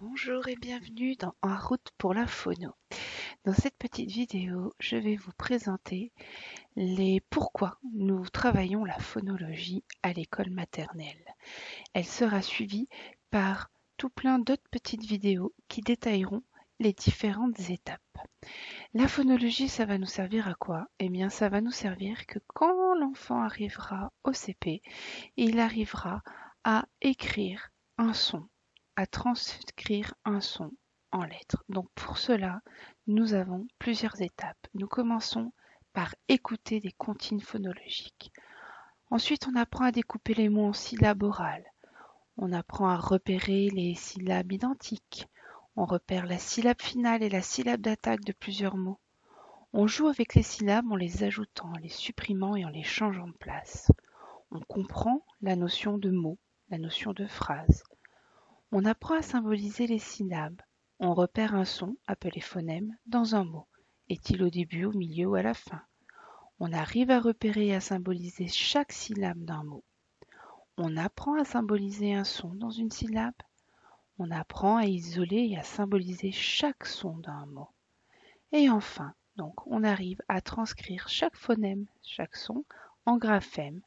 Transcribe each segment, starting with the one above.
Bonjour et bienvenue dans En route pour la phono. Dans cette petite vidéo, je vais vous présenter les pourquoi nous travaillons la phonologie à l'école maternelle. Elle sera suivie par tout plein d'autres petites vidéos qui détailleront les différentes étapes. La phonologie, ça va nous servir à quoi? Eh bien, ça va nous servir que quand l'enfant arrivera au CP, il arrivera à écrire un son, à transcrire un son en lettres. Donc pour cela, nous avons plusieurs étapes. Nous commençons par écouter des comptines phonologiques. Ensuite, on apprend à découper les mots en syllabes orales. On apprend à repérer les syllabes identiques. On repère la syllabe finale et la syllabe d'attaque de plusieurs mots. On joue avec les syllabes en les ajoutant, en les supprimant et en les changeant de place. On comprend la notion de mot, la notion de phrase. On apprend à symboliser les syllabes. On repère un son, appelé phonème, dans un mot. Est-il au début, au milieu ou à la fin? On arrive à repérer et à symboliser chaque syllabe d'un mot. On apprend à symboliser un son dans une syllabe. On apprend à isoler et à symboliser chaque son d'un mot. Et enfin, donc, on arrive à transcrire chaque phonème, chaque son, en graphème,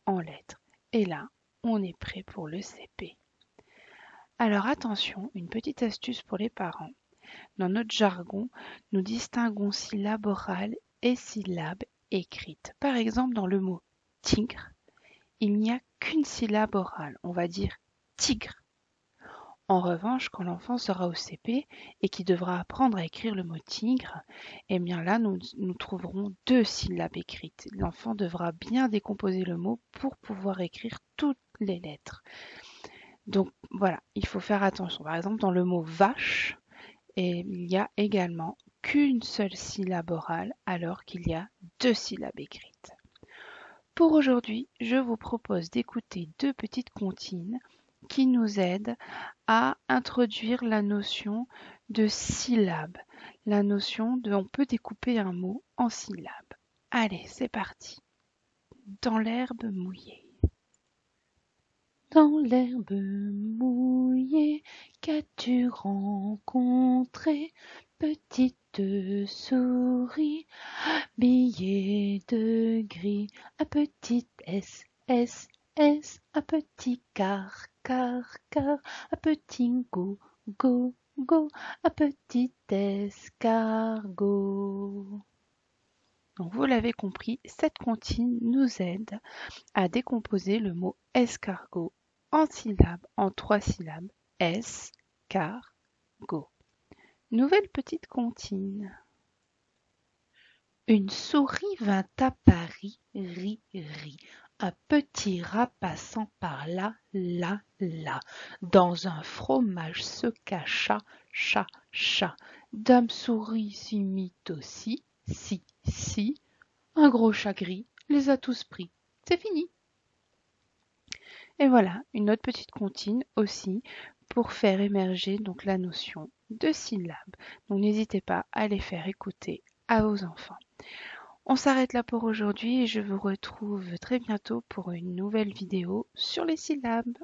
en lettres. Et là, on est prêt pour le CP. Alors attention, une petite astuce pour les parents. Dans notre jargon, nous distinguons syllabes orales et syllabes écrites. Par exemple, dans le mot tigre, il n'y a qu'une syllabe orale. On va dire tigre. En revanche, quand l'enfant sera au CP et qu'il devra apprendre à écrire le mot tigre, eh bien là, nous trouverons deux syllabes écrites. L'enfant devra bien décomposer le mot pour pouvoir écrire toutes les lettres. Donc voilà, il faut faire attention. Par exemple, dans le mot vache, il n'y a également qu'une seule syllabe orale alors qu'il y a deux syllabes écrites. Pour aujourd'hui, je vous propose d'écouter deux petites comptines qui nous aident à introduire la notion de syllabe, la notion de on peut découper un mot en syllabes. Allez, c'est parti. Dans l'herbe mouillée. Dans l'herbe mouillée, qu'as-tu rencontré, petite souris, habillée de gris, un petit S, S, S, un petit car, car, car, un petit go, go, go, un petit escargot. Donc vous l'avez compris, cette comptine nous aide à décomposer le mot escargot en syllabes, en 3 syllabes. Escargot. Nouvelle petite comptine. Une souris vint à Paris, ri, ri. Un petit rat passant par là, là, là. Dans un fromage se cacha, chat, chat. Dame souris s'y mit aussi, si, si. Un gros chat gris les a tous pris. C'est fini. Et voilà, une autre petite comptine aussi pour faire émerger donc la notion de syllabes. Donc n'hésitez pas à les faire écouter à vos enfants. On s'arrête là pour aujourd'hui et je vous retrouve très bientôt pour une nouvelle vidéo sur les syllabes.